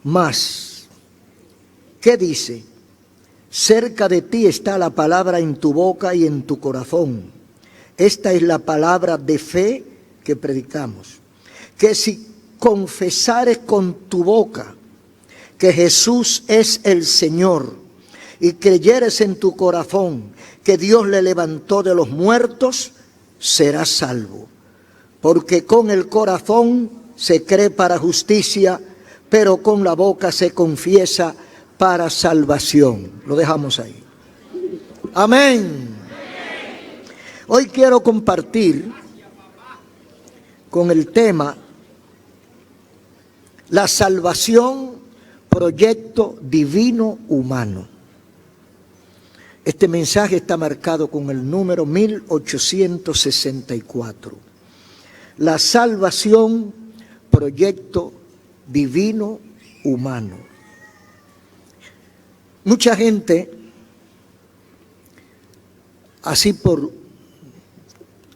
Mas, ¿qué dice? Cerca de ti está la palabra en tu boca y en tu corazón. Esta es la palabra de fe que predicamos. Que si confesares con tu boca que Jesús es el Señor y creyeres en tu corazón que Dios le levantó de los muertos, serás salvo. Porque con el corazón se cree para justicia, pero con la boca se confiesa para salvación. Lo dejamos ahí. Amén. Hoy quiero compartir con el tema la salvación, proyecto divino humano. Este mensaje está marcado con el número 1864. La salvación, proyecto divino humano. Mucha gente, así por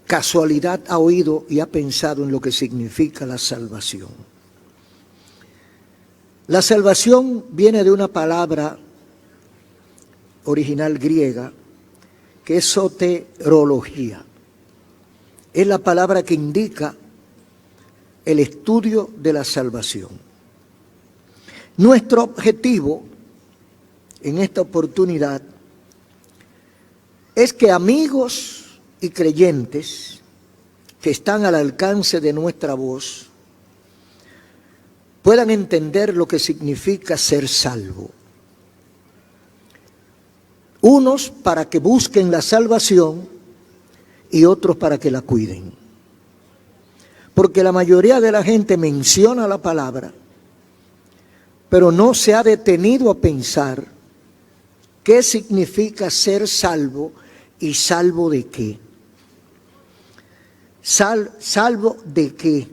casualidad, ha oído y ha pensado en lo que significa la salvación. La salvación viene de una palabra original griega que es soterología. Es la palabra que indica el estudio de la salvación. Nuestro objetivo en esta oportunidad es que amigos y creyentes que están al alcance de nuestra voz puedan entender lo que significa ser salvo. Unos para que busquen la salvación y otros para que la cuiden. Porque la mayoría de la gente menciona la palabra, pero no se ha detenido a pensar qué significa ser salvo y salvo de qué. ¿Salvo de qué?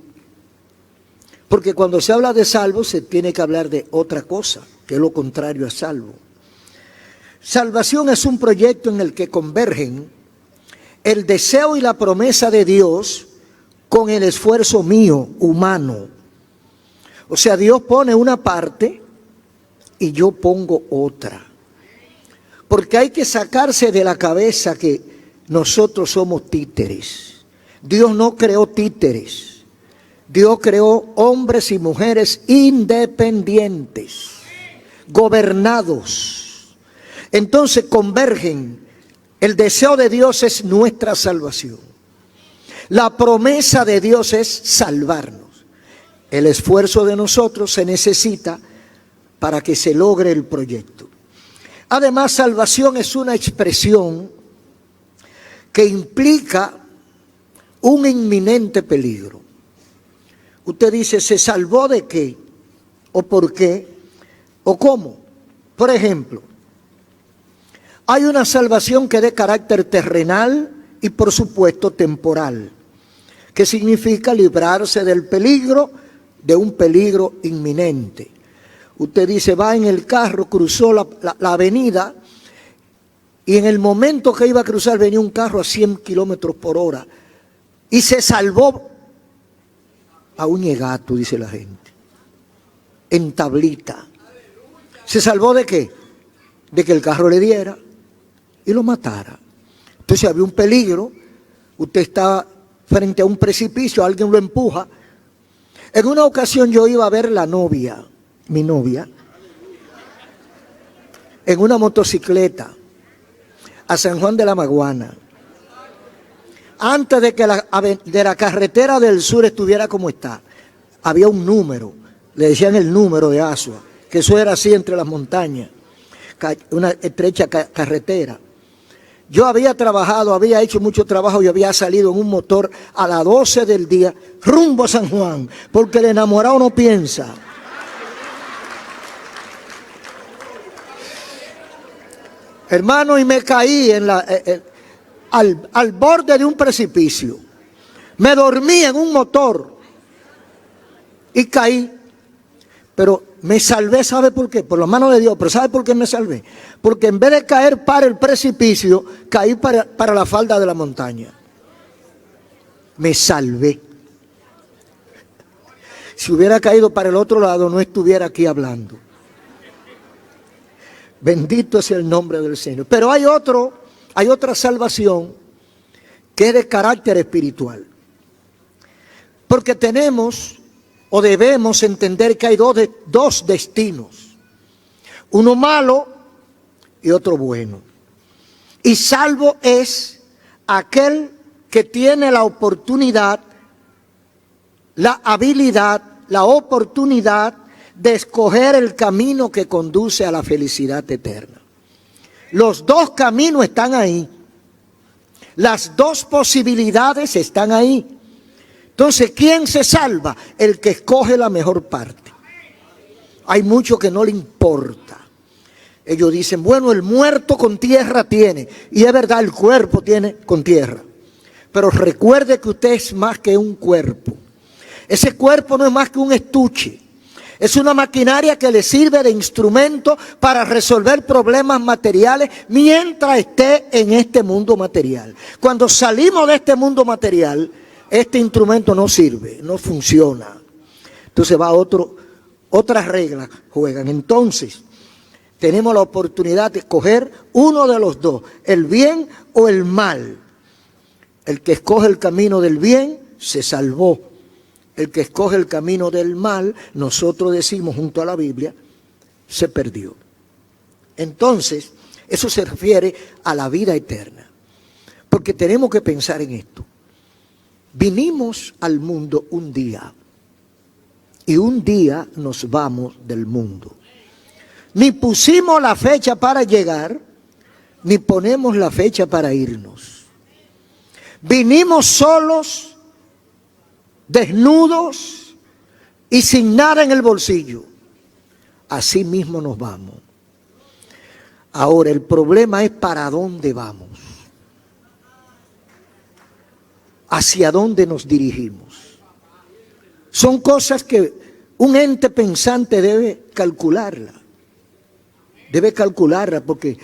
Porque cuando se habla de salvo se tiene que hablar de otra cosa, que es lo contrario a salvo. Salvación es un proyecto en el que convergen el deseo y la promesa de Dios con el esfuerzo mío, humano. O sea, Dios pone una parte y yo pongo otra. Porque hay que sacarse de la cabeza que nosotros somos títeres. Dios no creó títeres. Dios creó hombres y mujeres independientes, gobernados. Entonces convergen. El deseo de Dios es nuestra salvación. La promesa de Dios es salvarnos. El esfuerzo de nosotros se necesita para que se logre el proyecto. Además, salvación es una expresión que implica un inminente peligro. Usted dice, ¿se salvó de qué? ¿O por qué? ¿O cómo? Por ejemplo, hay una salvación que es de carácter terrenal y por supuesto temporal, que significa librarse del peligro, de un peligro inminente. Usted dice, va en el carro, cruzó la avenida y en el momento que iba a cruzar venía un carro a 100 kilómetros por hora y se salvó a un ñegato, dice la gente, en tablita. ¿Se salvó de qué? De que el carro le diera y lo matara. Entonces había un peligro, usted está frente a un precipicio, alguien lo empuja. En una ocasión yo iba a ver la novia, mi novia, en una motocicleta a San Juan de la Maguana. Antes de que la carretera del sur estuviera como está, había un número, le decían el número de Asua, que eso era así entre las montañas, una estrecha carretera. Yo había trabajado, había hecho mucho trabajo y había salido en un motor a las 12 del día rumbo a San Juan, porque el enamorado no piensa. Hermano, y me caí al borde de un precipicio. Me dormí en un motor y caí. Pero me salvé, ¿sabe por qué? Por la mano de Dios. Pero ¿sabe por qué me salvé? Porque en vez de caer para el precipicio, caí para la falda de la montaña. Me salvé. Si hubiera caído para el otro lado, no estuviera aquí hablando. Bendito es el nombre del Señor. Pero hay otra salvación que es de carácter espiritual. Porque tenemos o debemos entender que hay dos destinos. Uno malo y otro bueno. Y salvo es aquel que tiene la oportunidad, la habilidad, la oportunidad de escoger el camino que conduce a la felicidad eterna. Los dos caminos están ahí. Las dos posibilidades están ahí. Entonces, ¿quién se salva? El que escoge la mejor parte. Hay muchos que no le importa. Ellos dicen, bueno, el muerto con tierra tiene. Y es verdad, el cuerpo tiene con tierra. Pero recuerde que usted es más que un cuerpo. Ese cuerpo no es más que un estuche. Es una maquinaria que le sirve de instrumento para resolver problemas materiales mientras esté en este mundo material. Cuando salimos de este mundo material, este instrumento no sirve, no funciona. Entonces otras reglas juegan. Entonces, tenemos la oportunidad de escoger uno de los dos, el bien o el mal. El que escoge el camino del bien se salvó. El que escoge el camino del mal, nosotros decimos junto a la Biblia, se perdió. Entonces, eso se refiere a la vida eterna. Porque tenemos que pensar en esto. Vinimos al mundo un día y un día nos vamos del mundo. Ni pusimos la fecha para llegar, ni ponemos la fecha para irnos. Vinimos solos, desnudos y sin nada en el bolsillo. Así mismo nos vamos. Ahora, el problema es para dónde vamos. Hacia dónde nos dirigimos. Son cosas que un ente pensante debe calcularla. Debe calcularla porque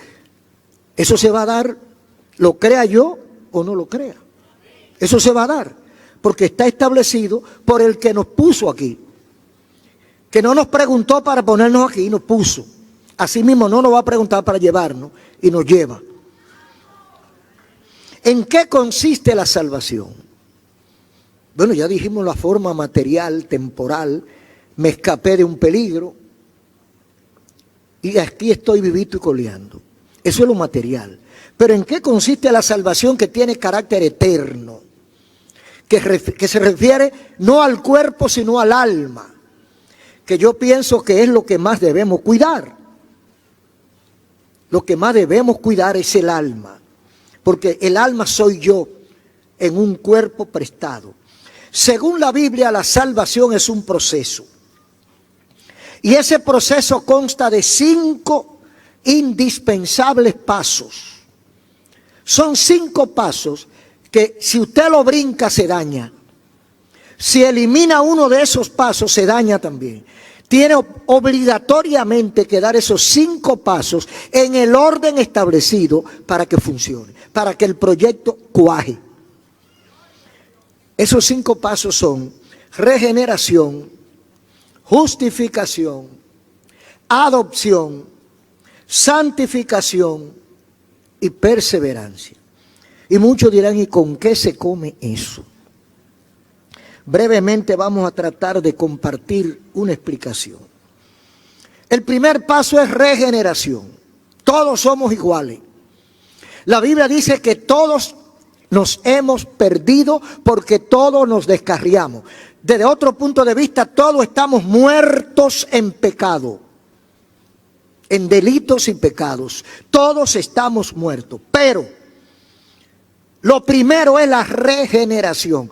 eso se va a dar, lo crea yo o no lo crea. Eso se va a dar. Porque está establecido por el que nos puso aquí. Que no nos preguntó para ponernos aquí, nos puso. Asimismo no nos va a preguntar para llevarnos y nos lleva. ¿En qué consiste la salvación? Bueno, ya dijimos la forma material, temporal. Me escapé de un peligro y aquí estoy vivito y coleando. Eso es lo material. Pero ¿en qué consiste la salvación que tiene carácter eterno? Que se refiere no al cuerpo sino al alma, que yo pienso que es lo que más debemos cuidar. Lo que más debemos cuidar es el alma, porque el alma soy yo en un cuerpo prestado. Según la Biblia, la salvación es un proceso, y ese proceso consta de 5 indispensables pasos. Son 5 pasos que si usted lo brinca se daña. Si elimina uno de esos pasos se daña también. Tiene obligatoriamente que dar esos 5 pasos en el orden establecido para que funcione, para que el proyecto cuaje. Esos 5 pasos son regeneración, justificación, adopción, santificación y perseverancia. Y muchos dirán, ¿y con qué se come eso? Brevemente vamos a tratar de compartir una explicación. El primer paso es regeneración. Todos somos iguales. La Biblia dice que todos nos hemos perdido porque todos nos descarriamos. Desde otro punto de vista, todos estamos muertos en pecado, en delitos y pecados. Todos estamos muertos, pero lo primero es la regeneración.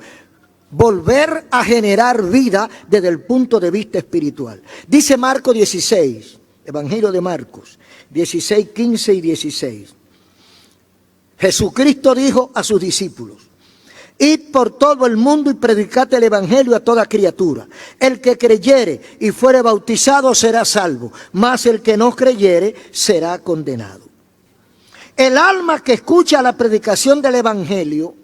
Volver a generar vida desde el punto de vista espiritual. Dice Marcos 16, Evangelio de Marcos, 16, 15 y 16. Jesucristo dijo a sus discípulos: id por todo el mundo y predicad el Evangelio a toda criatura. El que creyere y fuere bautizado será salvo, mas el que no creyere será condenado. El alma que escucha la predicación del Evangelio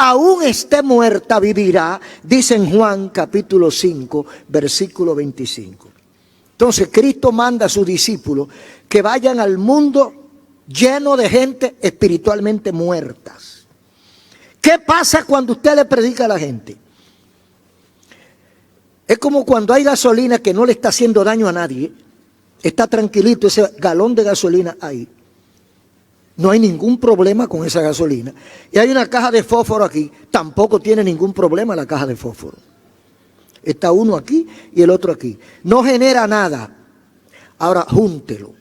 aún esté muerta, vivirá, dice en Juan capítulo 5, versículo 25. Entonces Cristo manda a sus discípulos que vayan al mundo lleno de gente espiritualmente muertas. ¿Qué pasa cuando usted le predica a la gente? Es como cuando hay gasolina que no le está haciendo daño a nadie. Está tranquilito ese galón de gasolina ahí. No hay ningún problema con esa gasolina. Y hay una caja de fósforo aquí. Tampoco tiene ningún problema la caja de fósforo. Está uno aquí y el otro aquí. No genera nada. Ahora, júntelo.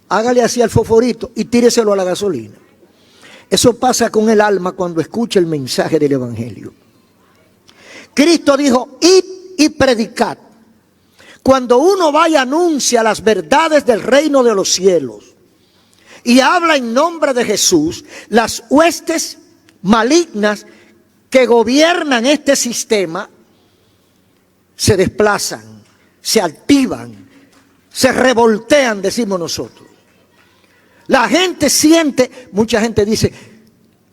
Hágale así al fosforito y tíreselo a la gasolina. Eso pasa con el alma cuando escucha el mensaje del Evangelio. Cristo dijo, id y predicad. Cuando uno va y anuncia las verdades del reino de los cielos y habla en nombre de Jesús, las huestes malignas que gobiernan este sistema se desplazan, se activan, se revoltean, decimos nosotros. La gente siente, mucha gente dice,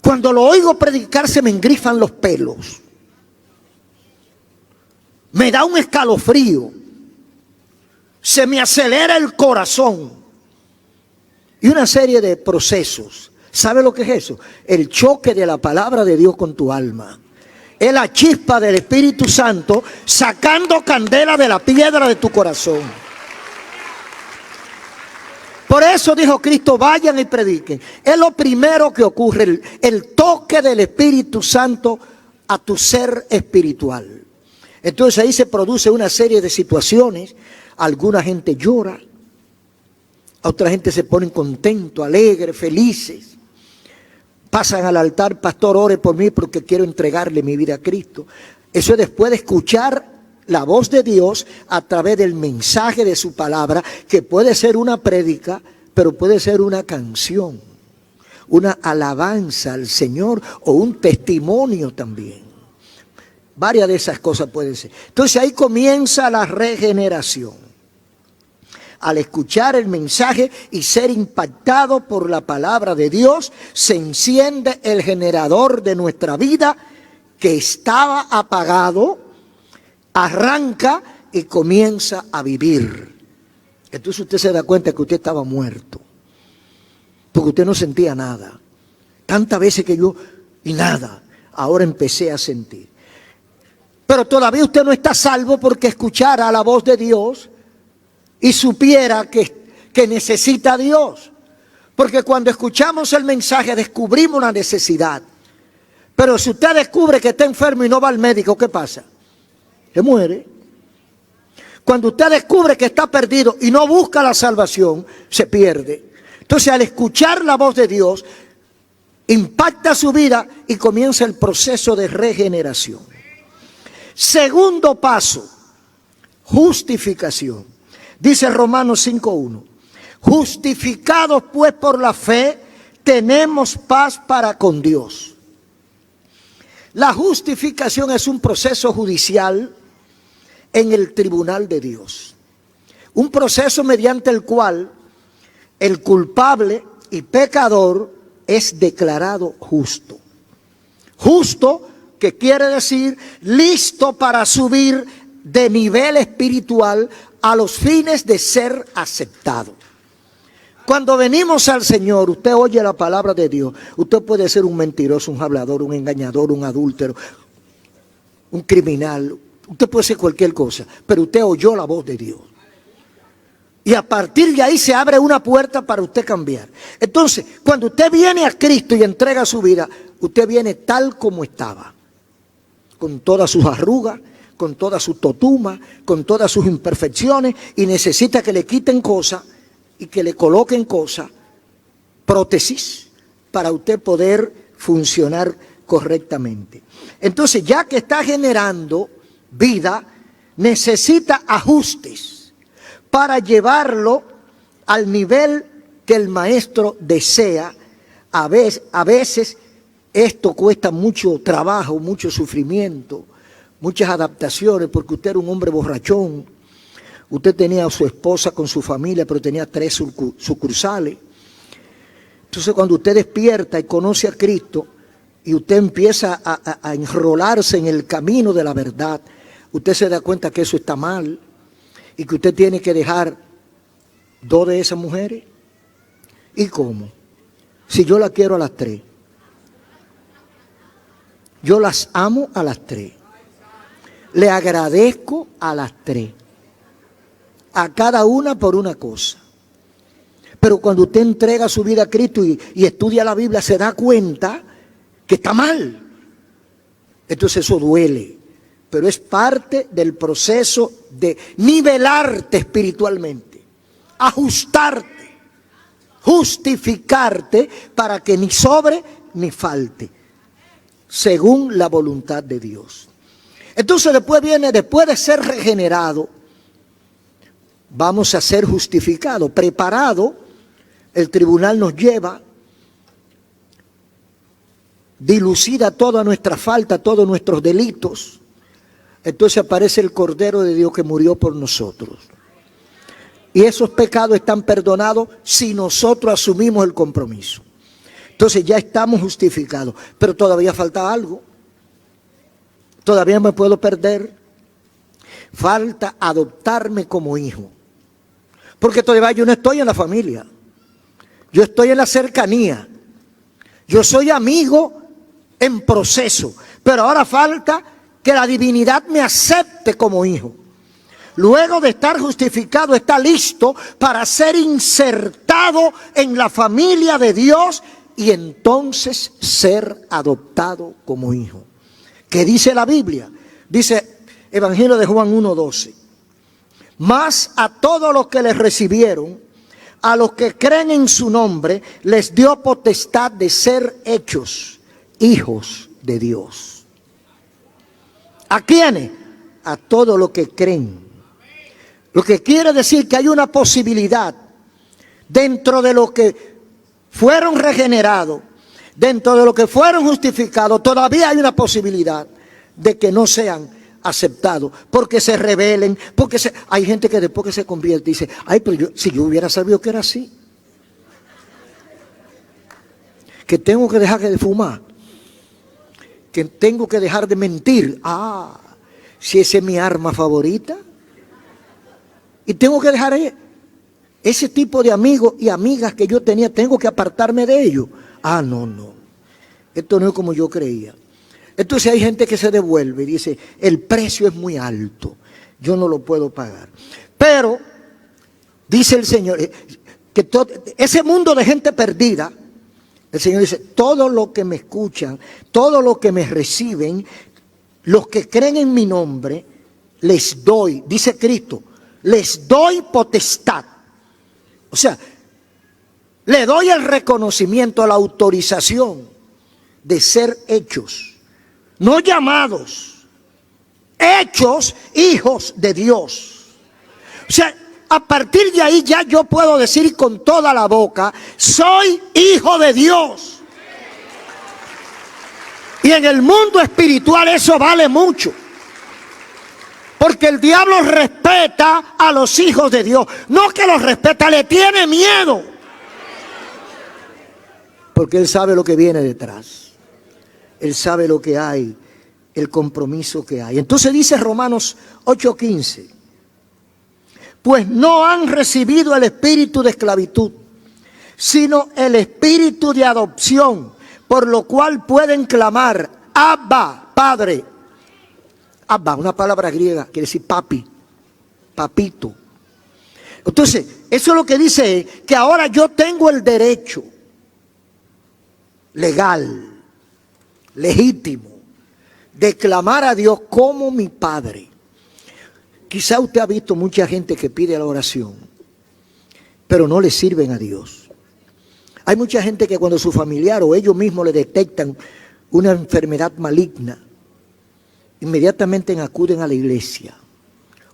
cuando lo oigo predicar se me engrifan los pelos. Me da un escalofrío. Se me acelera el corazón. Y una serie de procesos. ¿Sabe lo que es eso? El choque de la palabra de Dios con tu alma. Es la chispa del Espíritu Santo sacando candela de la piedra de tu corazón. Por eso dijo Cristo, vayan y prediquen. Es lo primero que ocurre, el toque del Espíritu Santo a tu ser espiritual. Entonces ahí se produce una serie de situaciones. Alguna gente llora, otra gente se pone contento, alegre, felices. Pasan al altar, pastor, ore por mí porque quiero entregarle mi vida a Cristo. Eso es después de escuchar la voz de Dios a través del mensaje de su palabra, que puede ser una prédica, pero puede ser una canción, una alabanza al Señor o un testimonio también. Varias de esas cosas pueden ser. Entonces ahí comienza la regeneración. Al escuchar el mensaje y ser impactado por la palabra de Dios, se enciende el generador de nuestra vida que estaba apagado, arranca y comienza a vivir. Entonces usted se da cuenta que usted estaba muerto, porque usted no sentía nada. Tantas veces que yo, y nada, ahora empecé a sentir. Pero todavía usted no está salvo porque escuchara la voz de Dios y supiera que necesita a Dios. Porque cuando escuchamos el mensaje descubrimos una necesidad. Pero si usted descubre que está enfermo y no va al médico, ¿qué pasa? Se muere. Cuando usted descubre que está perdido y no busca la salvación, se pierde. Entonces al escuchar la voz de Dios, impacta su vida y comienza el proceso de regeneración. Segundo paso, justificación. Dice Romanos 5:1. Justificados pues por la fe, tenemos paz para con Dios. La justificación es un proceso judicial en el tribunal de Dios. Un proceso mediante el cual el culpable y pecador es declarado justo. Justo, que quiere decir listo para subir de nivel espiritual a los fines de ser aceptado. Cuando venimos al Señor, usted oye la palabra de Dios. Usted puede ser un mentiroso, un hablador, un engañador, un adúltero, un criminal. Usted puede ser cualquier cosa, pero usted oyó la voz de Dios. Y a partir de ahí se abre una puerta para usted cambiar. Entonces, cuando usted viene a Cristo y entrega su vida, usted viene tal como estaba. Con todas sus arrugas, con todas sus totumas, con todas sus imperfecciones, y necesita que le quiten cosas y que le coloquen cosas, prótesis, para usted poder funcionar correctamente. Entonces, ya que está generando vida, necesita ajustes para llevarlo al nivel que el maestro desea. A veces esto cuesta mucho trabajo, mucho sufrimiento, muchas adaptaciones, porque usted era un hombre borrachón, usted tenía a su esposa con su familia, pero tenía 3 sucursales. Entonces cuando usted despierta y conoce a Cristo, y usted empieza a enrolarse en el camino de la verdad, usted se da cuenta que eso está mal y que usted tiene que dejar 2 de esas mujeres. ¿Y cómo? Si yo la quiero a las 3. Yo las amo a las 3. Le agradezco a las 3. A cada una por una cosa. Pero cuando usted entrega su vida a Cristo y estudia la Biblia, se da cuenta que está mal. Entonces eso duele. Pero es parte del proceso de nivelarte espiritualmente, ajustarte, justificarte para que ni sobre ni falte, según la voluntad de Dios. Entonces después de ser regenerado, vamos a ser justificados, preparado. El tribunal nos lleva, dilucida toda nuestra falta, todos nuestros delitos. Entonces aparece el Cordero de Dios que murió por nosotros. Y esos pecados están perdonados si nosotros asumimos el compromiso. Entonces ya estamos justificados, pero todavía falta algo. Todavía me puedo perder. Falta adoptarme como hijo. Porque todavía yo no estoy en la familia. Yo estoy en la cercanía. Yo soy amigo en proceso. Pero ahora falta que la divinidad me acepte como hijo. Luego de estar justificado, está listo para ser insertado en la familia de Dios y entonces ser adoptado como hijo. ¿Qué dice la Biblia? Dice Evangelio de Juan 1:12. Mas a todos los que les recibieron, a los que creen en su nombre, les dio potestad de ser hechos hijos de Dios. ¿A quiénes? A todos los que creen. Lo que quiere decir que hay una posibilidad dentro de los que fueron regenerados, dentro de los que fueron justificados, todavía hay una posibilidad de que no sean aceptados, porque se rebelen, hay gente que después que se convierte dice, ay, pero si yo hubiera sabido que era así, que tengo que dejar de fumar, que tengo que dejar de mentir, si esa es mi arma favorita, y tengo que dejar ese tipo de amigos y amigas que yo tenía, tengo que apartarme de ellos. No, esto no es como yo creía. Entonces hay gente que se devuelve y dice, el precio es muy alto, yo no lo puedo pagar. Pero, dice el Señor, que ese mundo de gente perdida, el Señor dice, todos los que me escuchan, todos los que me reciben, los que creen en mi nombre, les doy, dice Cristo, les doy potestad. O sea, le doy el reconocimiento, la autorización de ser hechos. No llamados, hechos hijos de Dios. O sea, a partir de ahí ya yo puedo decir con toda la boca, soy hijo de Dios. Y en el mundo espiritual eso vale mucho. Porque el diablo respeta a los hijos de Dios. No que los respeta, le tiene miedo. Porque él sabe lo que viene detrás. Él sabe lo que hay, el compromiso que hay. Entonces dice Romanos 8:15, pues no han recibido el espíritu de esclavitud, sino el espíritu de adopción, por lo cual pueden clamar, Abba, Padre. Abba, una palabra griega, quiere decir papi, papito. Entonces, eso es lo que dice, que ahora yo tengo el derecho legal, legítimo, de clamar a Dios como mi Padre. Quizá usted ha visto mucha gente que pide la oración, pero no le sirven a Dios. Hay mucha gente que cuando su familiar o ellos mismos le detectan una enfermedad maligna, inmediatamente acuden a la iglesia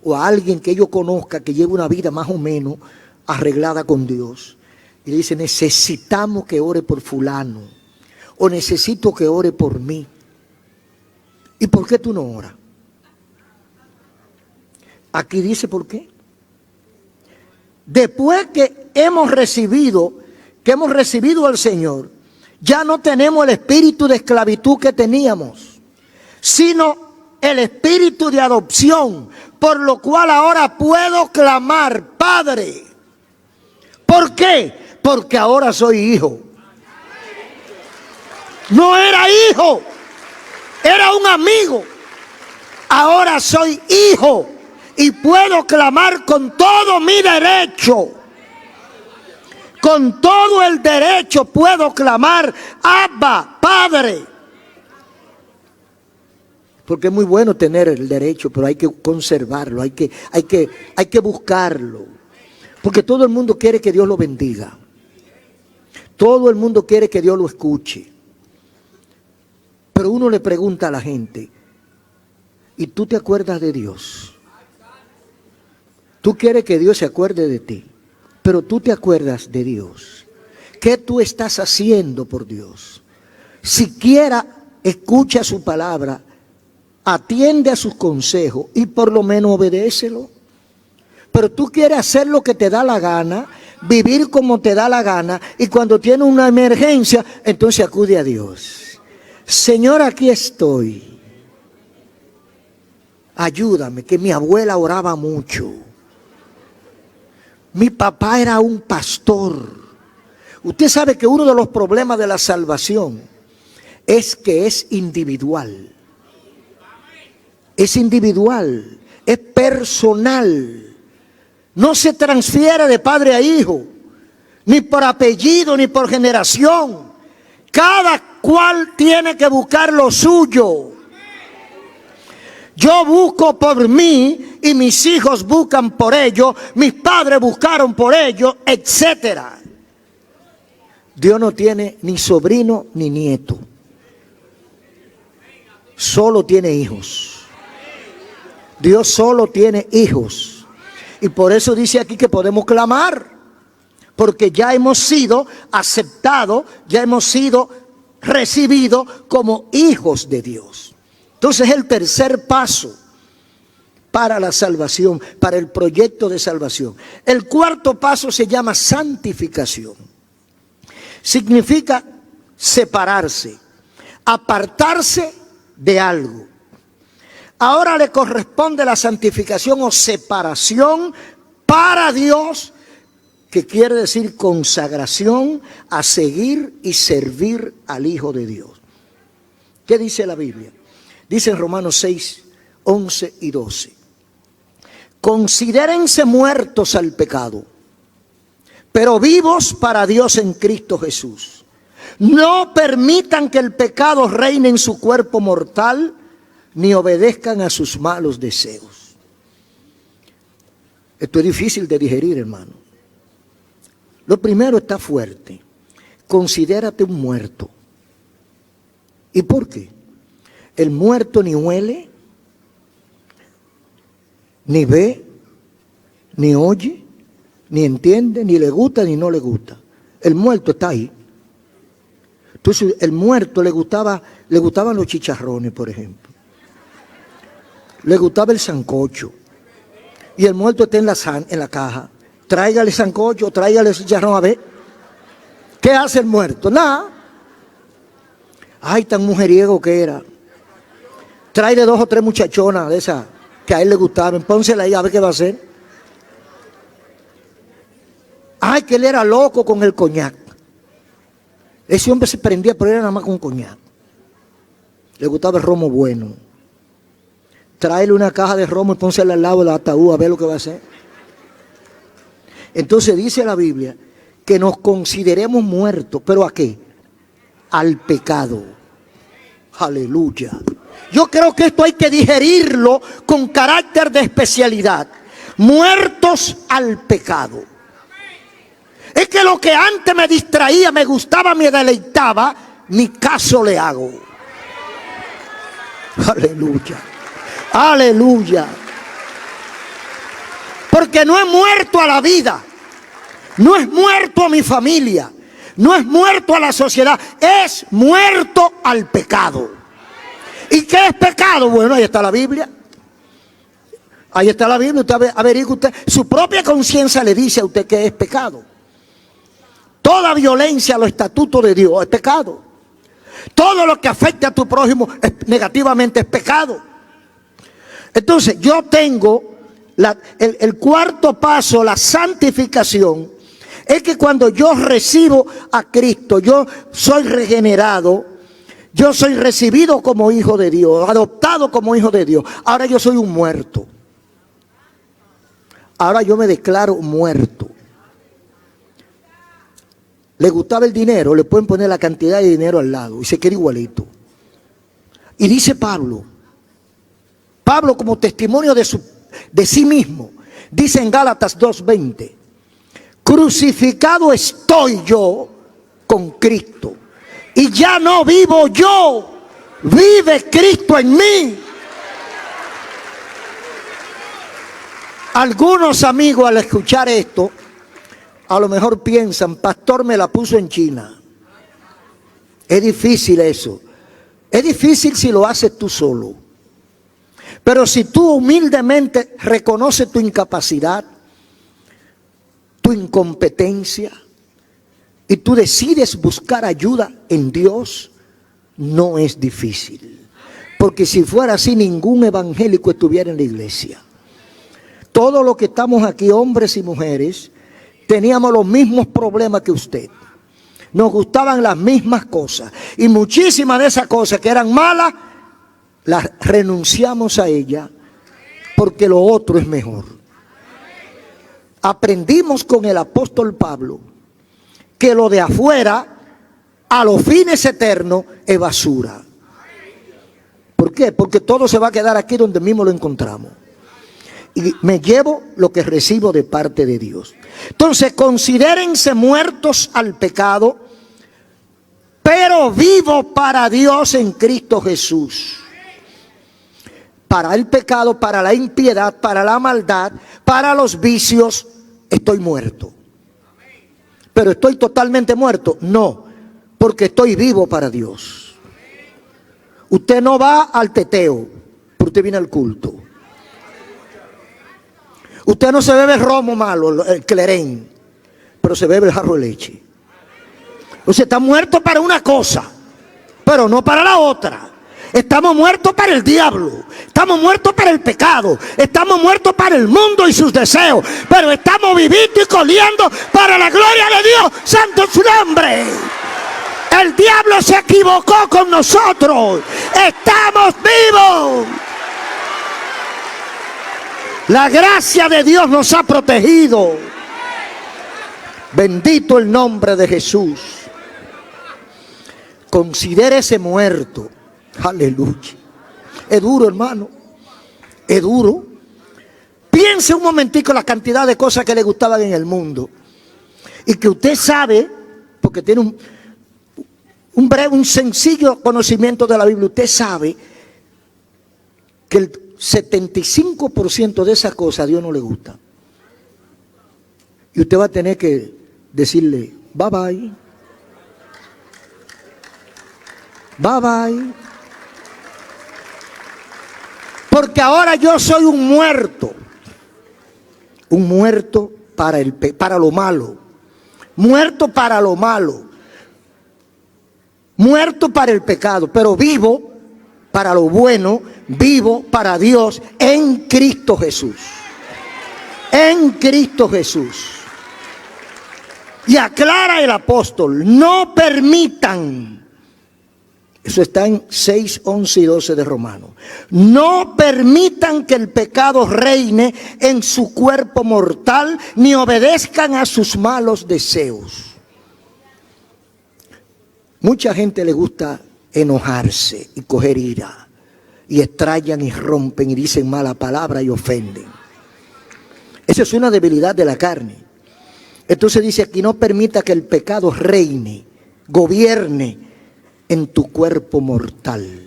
o a alguien que ellos conozcan que lleva una vida más o menos arreglada con Dios y le dicen, necesitamos que ore por fulano o necesito que ore por mí. ¿Y por qué tú no oras? Aquí dice por qué. Después que hemos recibido al Señor, Ya no tenemos el espíritu de esclavitud que teníamos, sino el espíritu de adopción, por lo cual ahora puedo clamar, Padre. ¿Por qué? Porque ahora soy hijo. No era hijo, era un amigo. Ahora soy hijo y puedo clamar con todo mi derecho. Con todo el derecho puedo clamar, Abba, Padre. Porque es muy bueno tener el derecho, pero hay que conservarlo, hay que buscarlo. Porque todo el mundo quiere que Dios lo bendiga. Todo el mundo quiere que Dios lo escuche. Pero uno le pregunta a la gente, ¿y tú te acuerdas de Dios? Tú quieres que Dios se acuerde de ti, pero tú te acuerdas de Dios. ¿Qué tú estás haciendo por Dios? Siquiera escucha su palabra, atiende a sus consejos y por lo menos obedécelo. Pero tú quieres hacer lo que te da la gana, vivir como te da la gana, y cuando tienes una emergencia, entonces acude a Dios. Señor, aquí estoy. Ayúdame, que mi abuela oraba mucho. Mi papá era un pastor. Usted sabe que uno de los problemas de la salvación es que es individual. Es individual, es personal. No se transfiere de padre a hijo, ni por apellido, ni por generación. Cada cual tiene que buscar lo suyo. Yo busco por mí y mis hijos buscan por ello, mis padres buscaron por ello, etc. Dios no tiene ni sobrino ni nieto. Solo tiene hijos. Dios solo tiene hijos. Y por eso dice aquí que podemos clamar. Porque ya hemos sido aceptados, ya hemos sido recibidos como hijos de Dios. Entonces el tercer paso para la salvación, para el proyecto de salvación. El cuarto paso se llama santificación. Significa separarse, apartarse de algo. Ahora le corresponde la santificación o separación para Dios, que quiere decir consagración a seguir y servir al Hijo de Dios. ¿Qué dice la Biblia? Dice en Romanos 6, 11 y 12. Considérense muertos al pecado, pero vivos para Dios en Cristo Jesús. No permitan que el pecado reine en su cuerpo mortal, ni obedezcan a sus malos deseos. Esto es difícil de digerir, hermano. Lo primero está fuerte. Considérate un muerto. ¿Y por qué? El muerto ni huele, ni ve, ni oye, ni entiende, ni le gusta, ni no le gusta. El muerto está ahí. Entonces, el muerto le gustaban los chicharrones, por ejemplo. Le gustaba el sancocho. Y el muerto está en la caja. Tráigale sancocho, tráigale chicharrón a ver. ¿Qué hace el muerto? Nada. Ay, tan mujeriego que era. Tráele 2 o 3 muchachonas de esas que a él le gustaban. Pónsela ahí a ver qué va a hacer. Ay, que él era loco con el coñac. Ese hombre se prendía, pero era nada más con coñac. Le gustaba el romo bueno. Tráele una caja de romo y pónsela al lado del ataúd a ver lo que va a hacer. Entonces dice la Biblia que nos consideremos muertos. ¿Pero a qué? Al pecado. Aleluya. Yo creo que esto hay que digerirlo con carácter de especialidad. Muertos al pecado. Es que lo que antes me distraía, me gustaba, me deleitaba, ni caso le hago. Aleluya. Aleluya. Porque no he muerto a la vida, no es muerto a mi familia, no es muerto a la sociedad, es muerto al pecado. ¿Y qué es pecado? Bueno, ahí está la Biblia. Ahí está la Biblia, usted averigua usted. Su propia conciencia le dice a usted que es pecado. Toda violencia a los estatutos de Dios es pecado. Todo lo que afecte a tu prójimo negativamente es pecado. Entonces yo tengo el cuarto paso, la santificación, es que cuando yo recibo a Cristo, yo soy regenerado, yo soy recibido como hijo de Dios, adoptado como hijo de Dios. Ahora yo soy un muerto. Ahora yo me declaro muerto. ¿Le gustaba el dinero? Le pueden poner la cantidad de dinero al lado y se queda igualito. Y dice Pablo como testimonio de sí mismo, dice en Gálatas 2:20, crucificado estoy yo con Cristo, y ya no vivo yo, vive Cristo en mí. Algunos amigos al escuchar esto, a lo mejor piensan, pastor, me la puso en China. Es difícil eso. Es difícil si lo haces tú solo. Pero si tú humildemente reconoces tu incapacidad, tu incompetencia, y tú decides buscar ayuda en Dios, no es difícil. Porque si fuera así, ningún evangélico estuviera en la iglesia. Todos los que estamos aquí, hombres y mujeres, teníamos los mismos problemas que usted. Nos gustaban las mismas cosas. Y muchísimas de esas cosas que eran malas, las renunciamos a ellas porque lo otro es mejor. Aprendimos con el apóstol Pablo que lo de afuera, a los fines eternos, es basura. ¿Por qué? Porque todo se va a quedar aquí donde mismo lo encontramos. Y me llevo lo que recibo de parte de Dios. Entonces, considérense muertos al pecado, pero vivos para Dios en Cristo Jesús. Para el pecado, para la impiedad, para la maldad, para los vicios, estoy muerto. Pero estoy totalmente muerto. No, porque estoy vivo para Dios. Usted no va al teteo, pero usted viene al culto. Usted no se bebe el romo malo, el clerén, pero se bebe el jarro de leche. Usted está muerto para una cosa, pero no para la otra. Estamos muertos para el diablo, estamos muertos para el pecado, estamos muertos para el mundo y sus deseos, pero estamos vivitos y coleando para la gloria de Dios. Santo es su nombre. El diablo se equivocó con nosotros. Estamos vivos. La gracia de Dios nos ha protegido. Bendito el nombre de Jesús. Considérese muerto. Aleluya. Es duro, hermano. Es duro. Piense un momentico la cantidad de cosas que le gustaban en el mundo. Y que usted sabe, porque tiene un sencillo conocimiento de la Biblia. Usted sabe que el 75% de esas cosas a Dios no le gusta. Y usted va a tener que decirle, bye bye. Bye bye. Porque ahora yo soy un muerto. Un muerto para lo malo. Muerto para lo malo. Muerto para el pecado, pero vivo para lo bueno, vivo para Dios en Cristo Jesús. En Cristo Jesús. Y aclara el apóstol, no permitan, eso está en 6, 11 y 12 de Romanos, no permitan que el pecado reine en su cuerpo mortal, ni obedezcan a sus malos deseos. Mucha gente le gusta enojarse y coger ira, y extrañan y rompen y dicen mala palabra y ofenden. Esa es una debilidad de la carne. Entonces dice aquí, no permita que el pecado reine, gobierne en tu cuerpo mortal,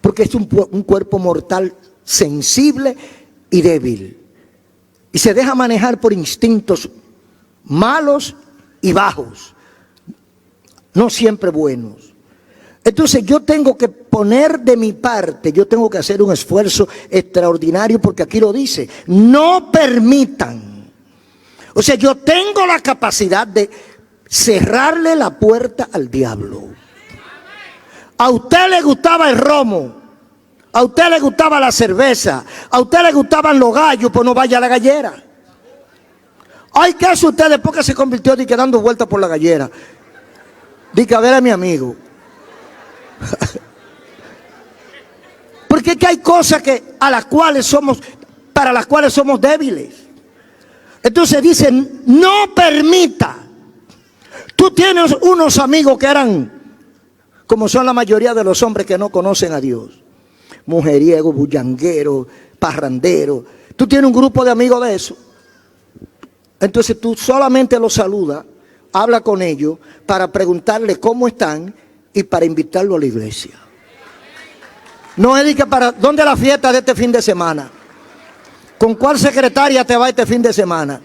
porque es un cuerpo mortal sensible y débil, y se deja manejar por instintos malos y bajos, no siempre buenos. Entonces yo tengo que poner de mi parte, yo tengo que hacer un esfuerzo extraordinario, porque aquí lo dice, no permitan. O sea, yo tengo la capacidad de cerrarle la puerta al diablo. A usted le gustaba el romo, a usted le gustaba la cerveza, a usted le gustaban los gallos, pues no vaya a la gallera. Ay, ¿qué hace usted después que se convirtió y que dando vueltas por la gallera? Dice, a ver a mi amigo. Porque es que hay cosas para las cuales somos débiles. Entonces dicen, no permita. Tú tienes unos amigos que eran, como son la mayoría de los hombres que no conocen a Dios, mujeriego, bullanguero, parrandero. Tú tienes un grupo de amigos de eso. Entonces tú solamente los saludas, habla con ellos para preguntarle cómo están y para invitarlo a la iglesia. No es de que para dónde es la fiesta de este fin de semana, con cuál secretaria te va este fin de semana.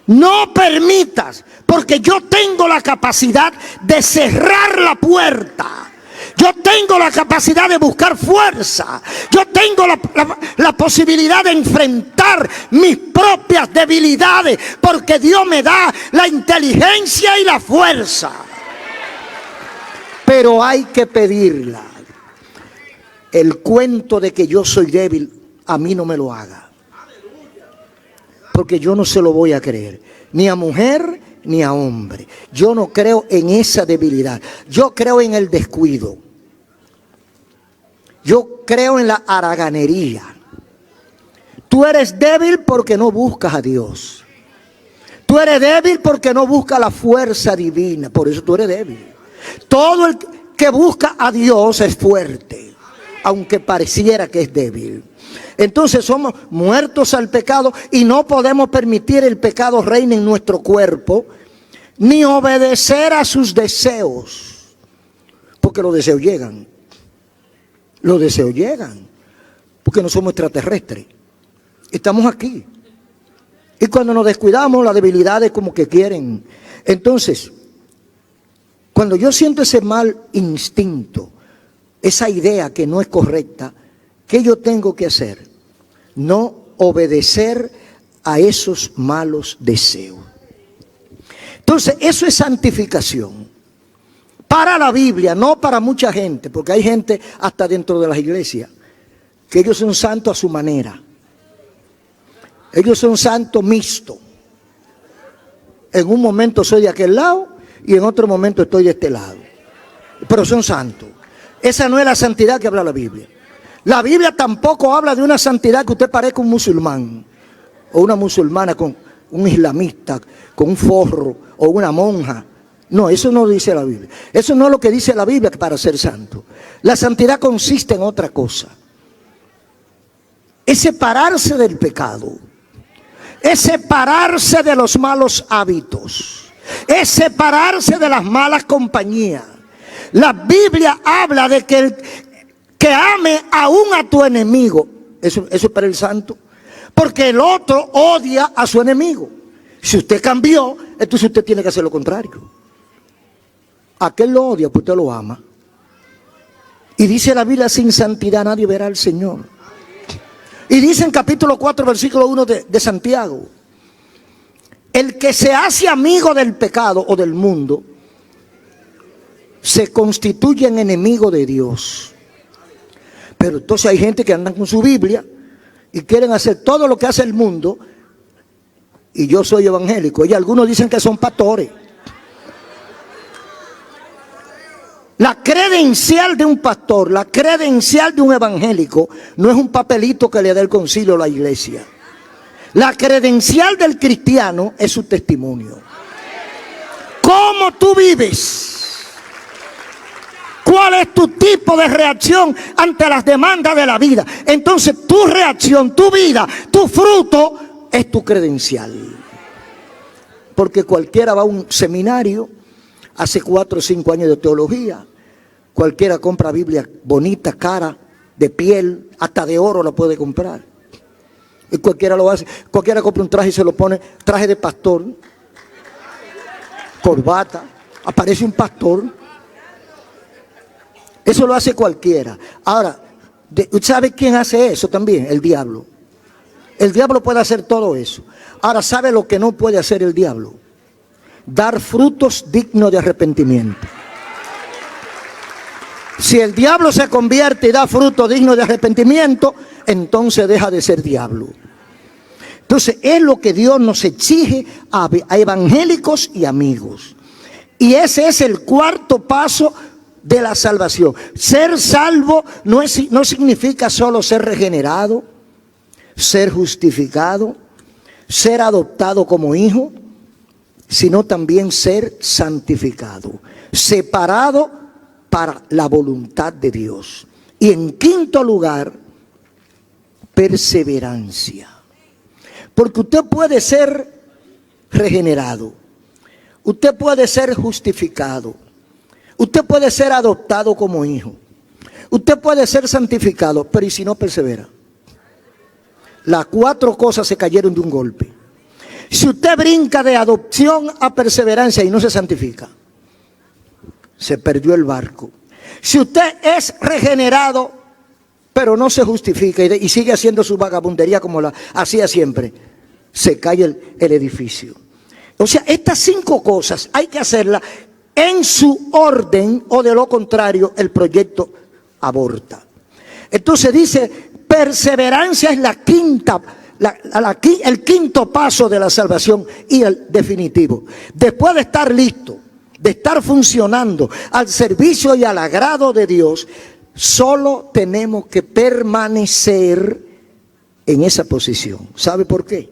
No permitas, porque yo tengo la capacidad de cerrar la puerta. Yo tengo la capacidad de buscar fuerza. Yo tengo la posibilidad de enfrentar mis propias debilidades, porque Dios me da la inteligencia y la fuerza. Pero hay que pedirla. El cuento de que yo soy débil, a mí no me lo haga. Porque yo no se lo voy a creer. Ni a mujer, ni a hombre. Yo no creo en esa debilidad. Yo creo en el descuido. Yo creo en la haraganería. Tú eres débil porque no buscas a Dios. Tú eres débil porque no buscas la fuerza divina. Por eso tú eres débil. Todo el que busca a Dios es fuerte, aunque pareciera que es débil. Entonces somos muertos al pecado y no podemos permitir el pecado reine en nuestro cuerpo, ni obedecer a sus deseos, porque los deseos llegan. Los deseos llegan, porque no somos extraterrestres. Estamos aquí. Y cuando nos descuidamos, las debilidades como que quieren. Entonces, cuando yo siento ese mal instinto, esa idea que no es correcta, ¿qué yo tengo que hacer? No obedecer a esos malos deseos. Entonces, eso es santificación. Para la Biblia, no para mucha gente, porque hay gente hasta dentro de las iglesias, que ellos son santos a su manera. Ellos son santos mixtos. En un momento soy de aquel lado y en otro momento estoy de este lado. Pero son santos. Esa no es la santidad que habla la Biblia. La Biblia tampoco habla de una santidad que usted parezca un musulmán o una musulmana con un islamista, con un forro o una monja. No, eso no dice la Biblia. Eso no es lo que dice la Biblia para ser santo. La santidad consiste en otra cosa. Es separarse del pecado. Es separarse de los malos hábitos. Es separarse de las malas compañías. La Biblia habla de que el que ame aún a tu enemigo. Eso es para el santo. Porque el otro odia a su enemigo. Si usted cambió, entonces usted tiene que hacer lo contrario. Aquel lo odia, pues usted lo ama. Y dice la Biblia, sin santidad nadie verá al Señor. Y dice en capítulo 4, versículo 1 de Santiago, el que se hace amigo del pecado o del mundo, se constituye en enemigo de Dios. Pero entonces hay gente que andan con su Biblia y quieren hacer todo lo que hace el mundo. Y yo soy evangélico. Y algunos dicen que son pastores. La credencial de un pastor, la credencial de un evangélico, no es un papelito que le da el concilio a la iglesia. La credencial del cristiano es su testimonio. ¿Cómo tú vives? ¿Cuál es tu tipo de reacción ante las demandas de la vida? Entonces tu reacción, tu vida, tu fruto es tu credencial. Porque cualquiera va a un seminario, hace 4 o 5 años de teología, cualquiera compra Biblia bonita, cara, de piel, hasta de oro la puede comprar. Y cualquiera lo hace, cualquiera compra un traje y se lo pone, traje de pastor, corbata, aparece un pastor. Eso lo hace cualquiera. Ahora, ¿sabe quién hace eso también? El diablo. El diablo puede hacer todo eso. Ahora, ¿sabe lo que no puede hacer el diablo? dar frutos dignos de arrepentimiento. Si el diablo se convierte y da fruto digno de arrepentimiento, entonces deja de ser diablo. Entonces es lo que Dios nos exige a evangélicos y amigos. Y ese es el cuarto paso de la salvación. Ser salvo no significa solo ser regenerado, ser justificado, ser adoptado como hijo, sino también ser santificado, separado para la voluntad de Dios. Y en quinto lugar, perseverancia. Porque usted puede ser regenerado, usted puede ser justificado, usted puede ser adoptado como hijo, usted puede ser santificado, pero ¿y si no persevera? Las cuatro cosas se cayeron de un golpe. Si usted brinca de adopción a perseverancia y no se santifica, se perdió el barco. Si usted es regenerado, pero no se justifica y sigue haciendo su vagabundería como la hacía siempre, se cae el edificio. O sea, estas 5 cosas hay que hacerlas en su orden, o de lo contrario el proyecto aborta. Entonces dice, perseverancia es el quinto paso de la salvación y el definitivo. Después de estar listo, de estar funcionando al servicio y al agrado de Dios, solo tenemos que permanecer en esa posición. ¿Sabe por qué?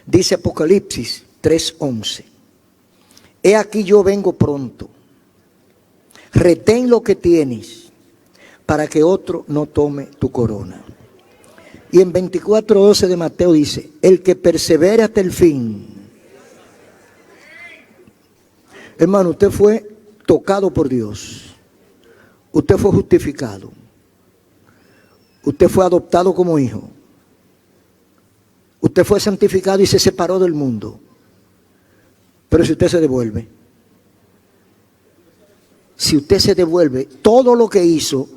Dice Apocalipsis 3:11. He aquí yo vengo pronto. Retén lo que tienes para que otro no tome tu corona. Y en 24:12 de Mateo dice, el que persevere hasta el fin. Hermano, usted fue tocado por Dios. Usted fue justificado. Usted fue adoptado como hijo. Usted fue santificado y se separó del mundo. Pero si usted se devuelve, todo lo que hizo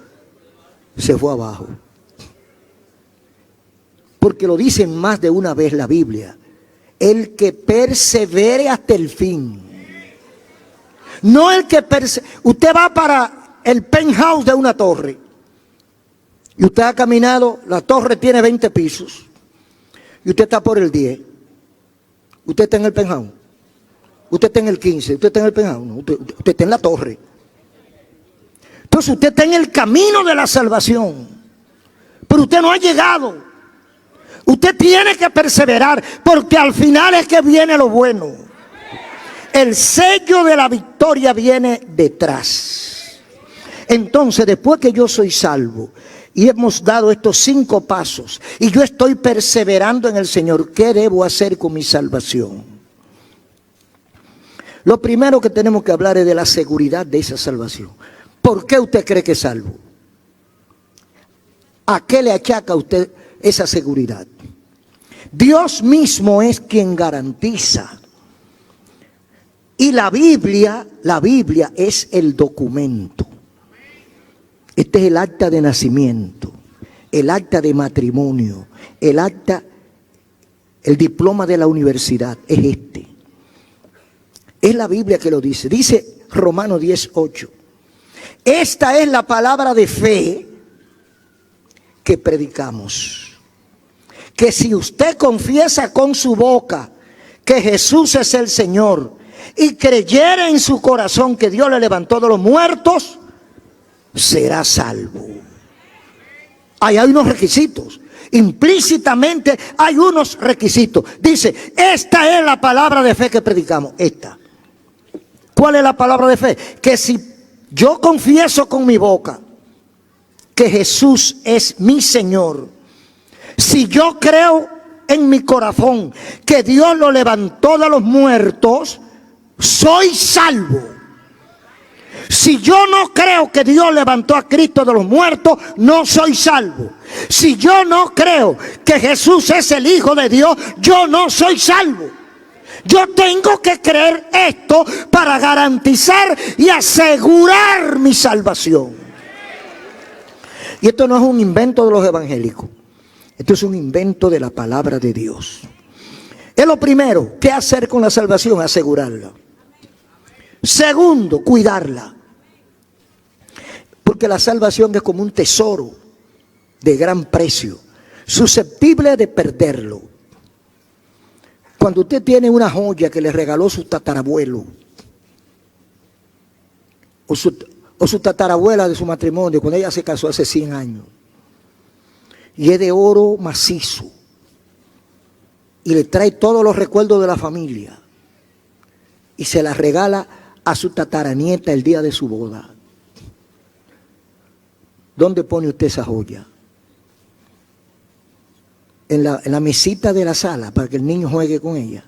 se fue abajo. Porque lo dice más de una vez la Biblia. El que persevere hasta el fin. No el que usted va para el penthouse de una torre. Y usted ha caminado, la torre tiene 20 pisos. Y usted está por el 10. Usted está en el penthouse. Usted está en el 15. Usted está en el penthouse. No, usted está en la torre. Entonces usted está en el camino de la salvación. Pero usted no ha llegado. Usted tiene que perseverar, porque al final es que viene lo bueno. El sello de la victoria viene detrás. Entonces, después que yo soy salvo y hemos dado estos 5 pasos y yo estoy perseverando en el Señor, ¿qué debo hacer con mi salvación? Lo primero que tenemos que hablar es de la seguridad de esa salvación. ¿Por qué usted cree que es salvo? ¿A qué le achaca a usted esa seguridad? Dios mismo es quien garantiza. Y la Biblia es el documento. Este es el acta de nacimiento, el acta de matrimonio, el diploma de la universidad, es este. Es la Biblia que lo dice. Dice Romanos 10:8. Esta es la palabra de fe que predicamos. Que si usted confiesa con su boca que Jesús es el Señor y creyere en su corazón que Dios le levantó de los muertos, será salvo. Ahí hay unos requisitos. Implícitamente hay unos requisitos. Dice, esta es la palabra de fe que predicamos. Esta. ¿Cuál es la palabra de fe? Que si yo confieso con mi boca que Jesús es mi Señor, si yo creo en mi corazón que Dios lo levantó de los muertos, soy salvo. Si yo no creo que Dios levantó a Cristo de los muertos, no soy salvo. Si yo no creo que Jesús es el Hijo de Dios, yo no soy salvo. Yo tengo que creer esto para garantizar y asegurar mi salvación. Y esto no es un invento de los evangélicos. Esto es un invento de la palabra de Dios. Es lo primero. ¿Qué hacer con la salvación? Asegurarla. Segundo, cuidarla. Porque la salvación es como un tesoro de gran precio, susceptible de perderlo. Cuando usted tiene una joya que le regaló su tatarabuelo, o su tatarabuela de su matrimonio, cuando ella se casó hace 100 años, y es de oro macizo, y le trae todos los recuerdos de la familia, y se la regala a su tataranieta el día de su boda. ¿Dónde pone usted esa joya? En la mesita de la sala para que el niño juegue con ella.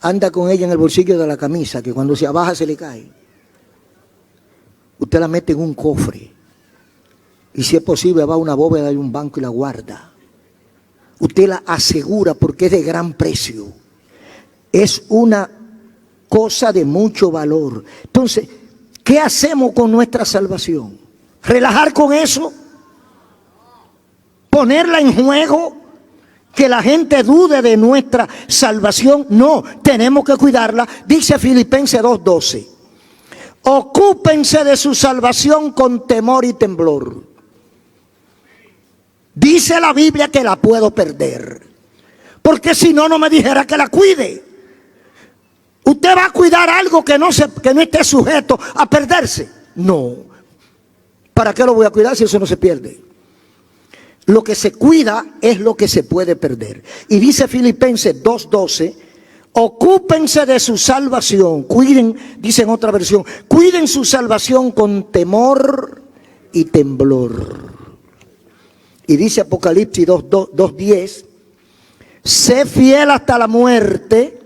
Anda con ella en el bolsillo de la camisa, que cuando se abaja se le cae. Usted la mete en un cofre y si es posible va a una bóveda de un banco y la guarda. Usted la asegura porque es de gran precio. Es una cosa de mucho valor. Entonces, ¿qué hacemos con nuestra salvación? ¿Relajar con eso? ¿Ponerla en juego? ¿Que la gente dude de nuestra salvación? No, tenemos que cuidarla. Dice Filipenses 2:12. Ocúpense de su salvación con temor y temblor. Dice la Biblia que la puedo perder. Porque si no, no me dijera que la cuide. ¿Usted va a cuidar algo que no esté sujeto a perderse? No. ¿Para qué lo voy a cuidar si eso no se pierde? Lo que se cuida es lo que se puede perder. Y dice Filipenses 2:12, ocúpense de su salvación. Cuiden, dice en otra versión, cuiden su salvación con temor y temblor. Y dice Apocalipsis 2:10, sé fiel hasta la muerte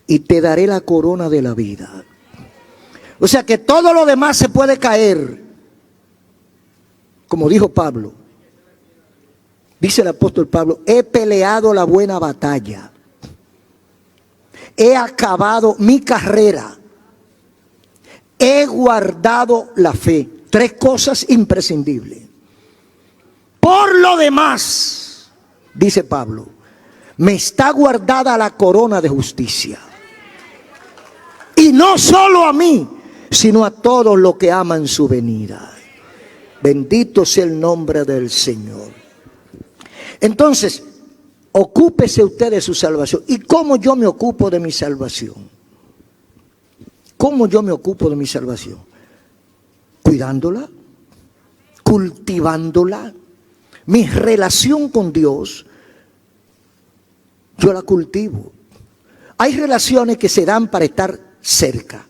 y te daré la corona de la vida. O sea que todo lo demás se puede caer. Como dijo Pablo, dice el apóstol Pablo, he peleado la buena batalla. He acabado mi carrera. He guardado la fe. 3 cosas imprescindibles. Por lo demás, dice Pablo, me está guardada la corona de justicia. Y no solo a mí, sino a todos los que aman su venida. Bendito sea el nombre del Señor. Entonces, ocúpese usted de su salvación. ¿Y cómo yo me ocupo de mi salvación? ¿Cómo yo me ocupo de mi salvación? Cuidándola, cultivándola. Mi relación con Dios, yo la cultivo. Hay relaciones que se dan para estar cerca.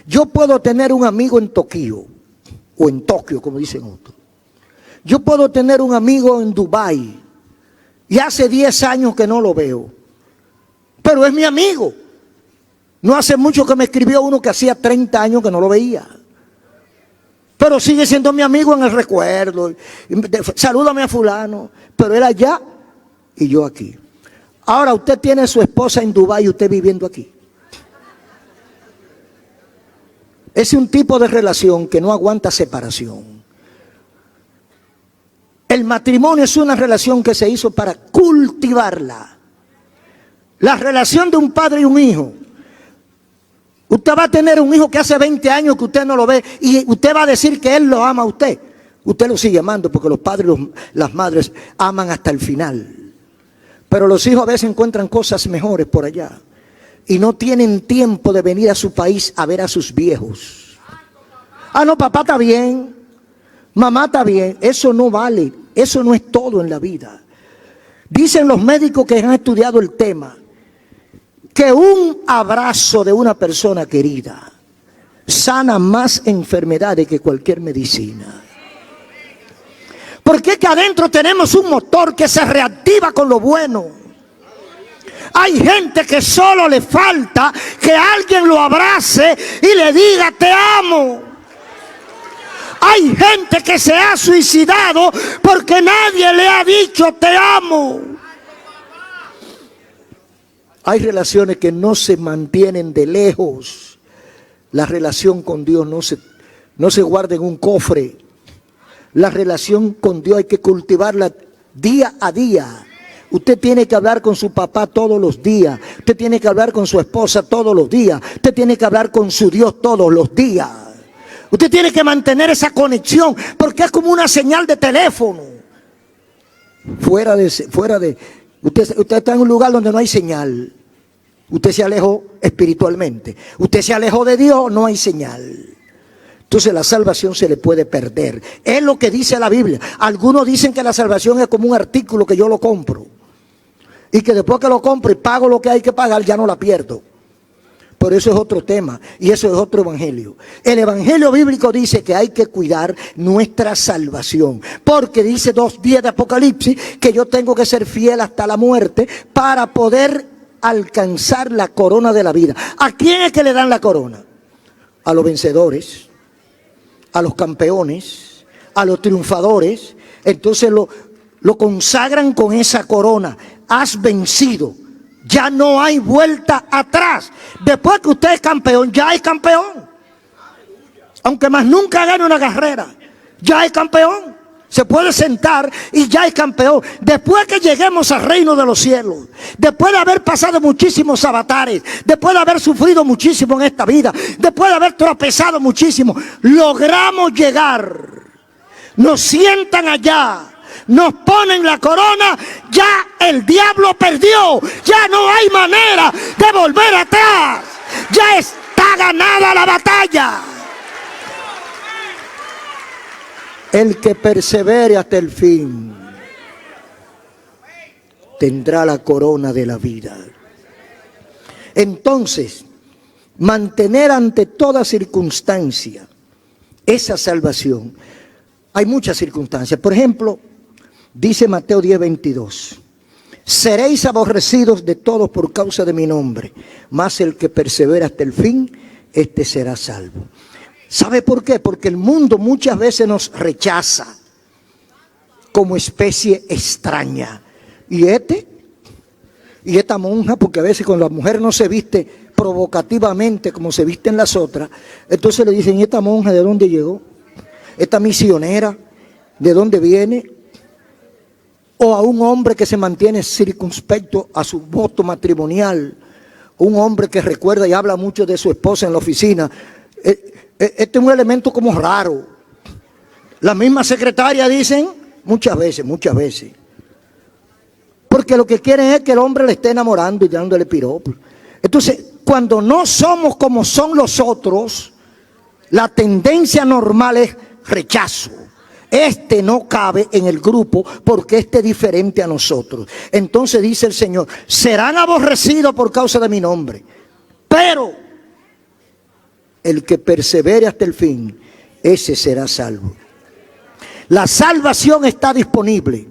Yo puedo tener un amigo en Tokio, o en Tokio, como dicen otros. Yo puedo tener un amigo en Dubái, y hace 10 años que no lo veo. Pero es mi amigo. No hace mucho que me escribió uno que hacía 30 años que no lo veía. Pero sigue siendo mi amigo en el recuerdo. Salúdame a fulano. Pero él allá y yo aquí. Ahora usted tiene a su esposa en Dubái y usted viviendo aquí. Es un tipo de relación que no aguanta separación. El matrimonio es una relación que se hizo para cultivarla. La relación de un padre y un hijo. Usted va a tener un hijo que hace 20 años que usted no lo ve y usted va a decir que él lo ama a usted. Usted lo sigue amando porque los padres y las madres aman hasta el final. Pero los hijos a veces encuentran cosas mejores por allá. Y no tienen tiempo de venir a su país a ver a sus viejos. Ah, no, papá está bien, mamá está bien. Eso no vale, eso no es todo en la vida. Dicen los médicos que han estudiado el tema, que un abrazo de una persona querida sana más enfermedades que cualquier medicina. Porque es que adentro tenemos un motor que se reactiva con lo bueno. Hay gente que solo le falta que alguien lo abrace y le diga te amo. Hay gente que se ha suicidado porque nadie le ha dicho te amo. Hay relaciones que no se mantienen de lejos. La relación con Dios no se guarda en un cofre. La relación con Dios hay que cultivarla día a día. Usted tiene que hablar con su papá todos los días. Usted tiene que hablar con su esposa todos los días. Usted tiene que hablar con su Dios todos los días. Usted tiene que mantener esa conexión, porque es como una señal de teléfono. Usted está en un lugar donde no hay señal. Usted se alejó espiritualmente. Usted se alejó de Dios, no hay señal. Entonces la salvación se le puede perder. Es lo que dice la Biblia. Algunos dicen que la salvación es como un artículo que yo lo compro, y que después que lo compro y pago lo que hay que pagar, ya no la pierdo. Pero eso es otro tema, y eso es otro evangelio. El evangelio bíblico dice que hay que cuidar nuestra salvación, porque dice 2:10 de Apocalipsis que yo tengo que ser fiel hasta la muerte para poder alcanzar la corona de la vida. ¿A quién es que le dan la corona? A los vencedores, a los campeones, a los triunfadores. Entonces lo consagran con esa corona. Has vencido. Ya no hay vuelta atrás. Después que usted es campeón, ya es campeón. Aunque más nunca gane una carrera, ya es campeón. Se puede sentar y ya es campeón. Después que lleguemos al reino de los cielos, después de haber pasado muchísimos avatares, después de haber sufrido muchísimo en esta vida, después de haber tropezado muchísimo, logramos llegar. Nos sientan allá, nos ponen la corona, ya el diablo perdió, ya no hay manera de volver atrás, ya está ganada la batalla. El que persevere hasta el fin tendrá la corona de la vida. Entonces, mantener ante toda circunstancia esa salvación. Hay muchas circunstancias. Por ejemplo, dice Mateo 10:22: seréis aborrecidos de todos por causa de mi nombre, mas el que persevera hasta el fin, este será salvo. ¿Sabe por qué? Porque el mundo muchas veces nos rechaza como especie extraña. Y esta monja, porque a veces cuando la mujer no se viste provocativamente como se visten las otras, entonces le dicen: ¿y esta monja de dónde llegó? ¿Esta misionera de dónde viene? O a un hombre que se mantiene circunspecto a su voto matrimonial, un hombre que recuerda y habla mucho de su esposa en la oficina. Este es un elemento como raro. La misma secretaria dicen muchas veces. Porque lo que quieren es que el hombre le esté enamorando y dándole piropos. Entonces, cuando no somos como son los otros, la tendencia normal es rechazo. Este no cabe en el grupo porque este es diferente a nosotros. Entonces dice el Señor: serán aborrecidos por causa de mi nombre, pero el que persevere hasta el fin, ese será salvo. La salvación está disponible,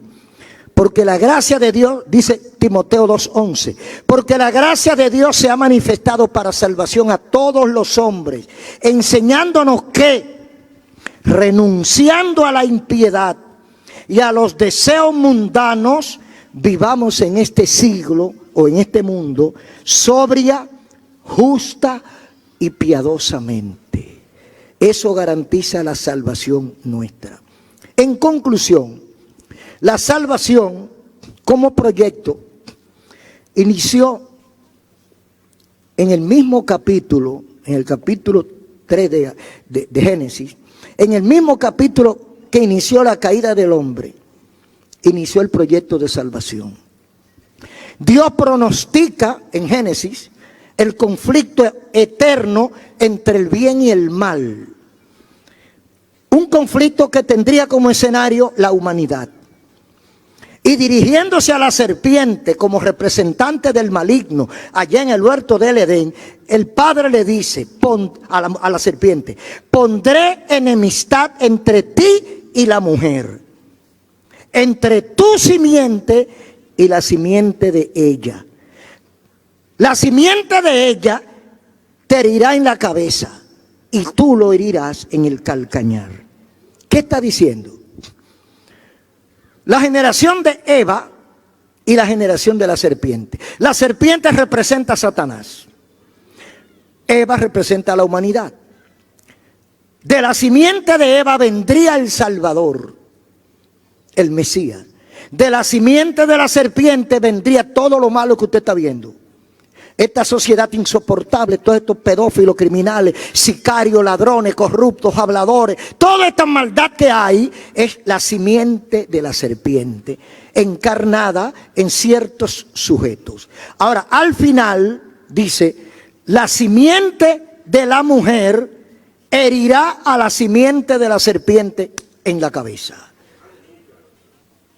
porque la gracia de Dios, dice Timoteo 2:11, porque la gracia de Dios se ha manifestado para salvación a todos los hombres, enseñándonos que, renunciando a la impiedad y a los deseos mundanos, vivamos en este siglo o en este mundo sobria, justa y piadosamente. Eso garantiza la salvación nuestra. En conclusión, la salvación como proyecto inició en el mismo capítulo, en el capítulo 3 de Génesis, en el mismo capítulo que inició la caída del hombre, inició el proyecto de salvación. Dios pronostica en Génesis el conflicto eterno entre el bien y el mal. Un conflicto que tendría como escenario la humanidad. Y dirigiéndose a la serpiente como representante del maligno, allá en el huerto del Edén, el Padre le dice a la serpiente: pondré enemistad entre ti y la mujer, entre tu simiente y la simiente de ella. La simiente de ella te herirá en la cabeza y tú lo herirás en el calcañar. ¿Qué está diciendo? La generación de Eva y la generación de la serpiente. La serpiente representa a Satanás. Eva representa a la humanidad. De la simiente de Eva vendría el Salvador, el Mesías. De la simiente de la serpiente vendría todo lo malo que usted está viendo. Esta sociedad insoportable, todos estos pedófilos, criminales, sicarios, ladrones, corruptos, habladores, toda esta maldad que hay es la simiente de la serpiente encarnada en ciertos sujetos. Ahora, al final dice, la simiente de la mujer herirá a la simiente de la serpiente en la cabeza.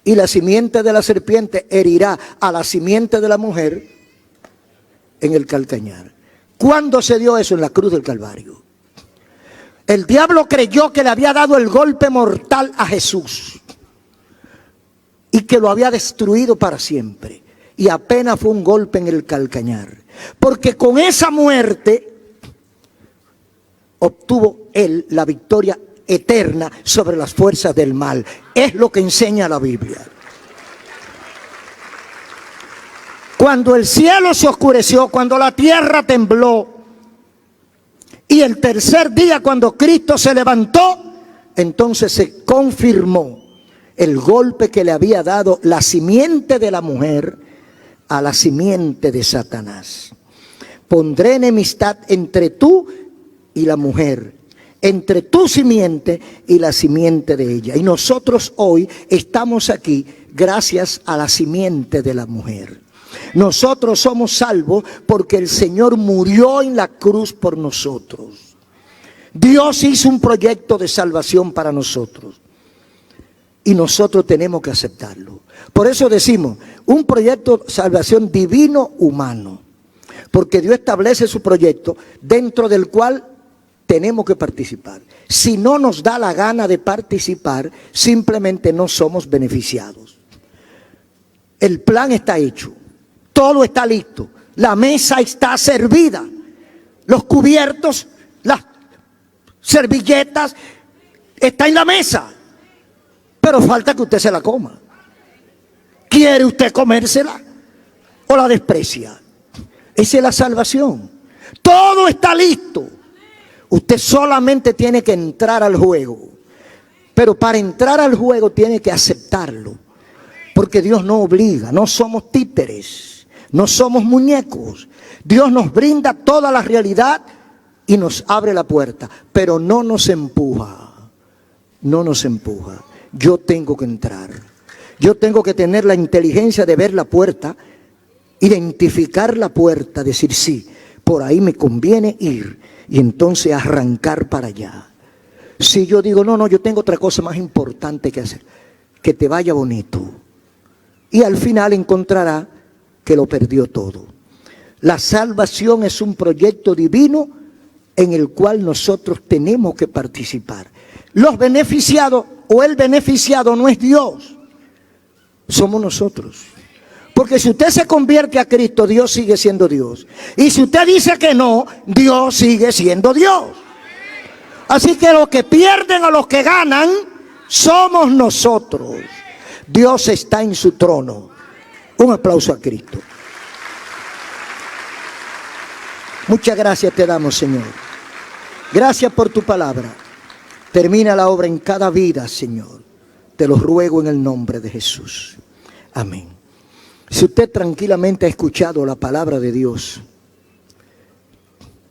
Y la simiente de la serpiente herirá a la simiente de la mujer en el calcañar. ¿Cuándo se dio eso? En la cruz del Calvario. El diablo creyó que le había dado el golpe mortal a Jesús y que lo había destruido para siempre. Y apenas fue un golpe en el calcañar. Porque con esa muerte obtuvo él la victoria eterna sobre las fuerzas del mal. Es lo que enseña la Biblia. Cuando el cielo se oscureció, cuando la tierra tembló, y el tercer día cuando Cristo se levantó, entonces se confirmó el golpe que le había dado la simiente de la mujer a la simiente de Satanás. Pondré enemistad entre tú y la mujer, entre tu simiente y la simiente de ella. Y nosotros hoy estamos aquí gracias a la simiente de la mujer. Nosotros somos salvos porque el Señor murió en la cruz por nosotros. Dios hizo un proyecto de salvación para nosotros y nosotros tenemos que aceptarlo. Por eso decimos, un proyecto de salvación divino humano, porque Dios establece su proyecto dentro del cual tenemos que participar. Si no nos da la gana de participar, simplemente no somos beneficiados. El plan está hecho. Todo está listo. La mesa está servida. Los cubiertos, las servilletas, está en la mesa. Pero falta que usted se la coma. ¿Quiere usted comérsela o la desprecia? Esa es la salvación. Todo está listo. Usted solamente tiene que entrar al juego. Pero para entrar al juego tiene que aceptarlo. Porque Dios no obliga, no somos títeres. No somos muñecos. Dios nos brinda toda la realidad y nos abre la puerta, pero no nos empuja. No nos empuja. Yo tengo que entrar. Yo tengo que tener la inteligencia de ver la puerta, identificar la puerta, decir sí, por ahí me conviene ir y entonces arrancar para allá. Si yo digo, no, yo tengo otra cosa más importante que hacer, que te vaya bonito. Y al final encontrará que lo perdió todo. La salvación es un proyecto divino en el cual nosotros tenemos que participar. Los beneficiados o el beneficiado no es Dios, somos nosotros. Porque si usted se convierte a Cristo, Dios sigue siendo Dios. Y si usted dice que no, Dios sigue siendo Dios. Así que los que pierden o los que ganan somos nosotros. Dios está en su trono. Un aplauso a Cristo. Muchas gracias te damos, Señor. Gracias por tu palabra. Termina la obra en cada vida, Señor. Te lo ruego en el nombre de Jesús. Amén. Si usted tranquilamente ha escuchado la palabra de Dios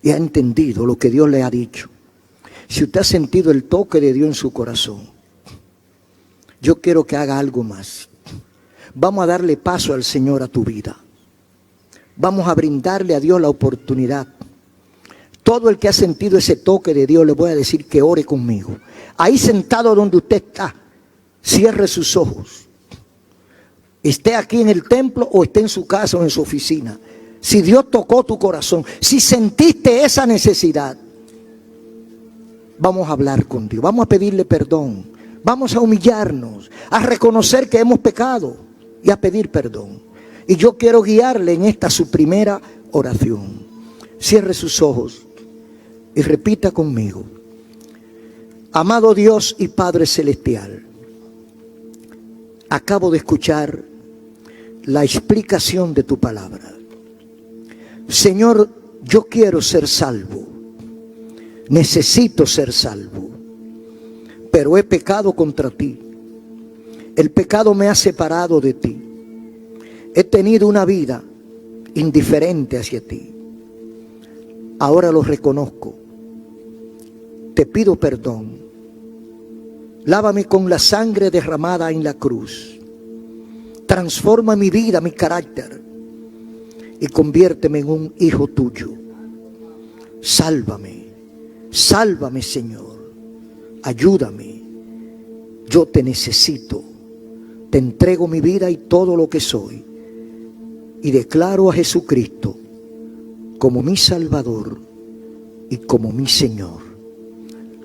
y ha entendido lo que Dios le ha dicho, si usted ha sentido el toque de Dios en su corazón, yo quiero que haga algo más. Vamos a darle paso al Señor a tu vida. Vamos a brindarle a Dios la oportunidad. Todo el que ha sentido ese toque de Dios, le voy a decir que ore conmigo. Ahí sentado donde usted está, cierre sus ojos. Esté aquí en el templo o esté en su casa o en su oficina. Si Dios tocó tu corazón, si sentiste esa necesidad, vamos a hablar con Dios. Vamos a pedirle perdón. Vamos a humillarnos, a reconocer que hemos pecado y a pedir perdón. Y yo quiero guiarle en esta su primera oración. Cierre sus ojos y repita conmigo. Amado Dios y Padre Celestial, acabo de escuchar la explicación de tu palabra. Señor, yo quiero ser salvo. Necesito ser salvo. Pero he pecado contra ti. El pecado me ha separado de ti. He tenido una vida indiferente hacia ti. Ahora lo reconozco. Te pido perdón. Lávame con la sangre derramada en la cruz. Transforma mi vida, mi carácter, y conviérteme en un hijo tuyo. Sálvame, sálvame, Señor. Ayúdame. Yo te necesito. Te entrego mi vida y todo lo que soy. Y declaro a Jesucristo como mi Salvador y como mi Señor.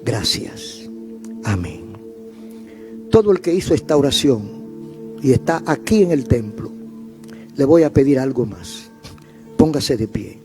Gracias. Amén. Todo el que hizo esta oración y está aquí en el templo, le voy a pedir algo más. Póngase de pie.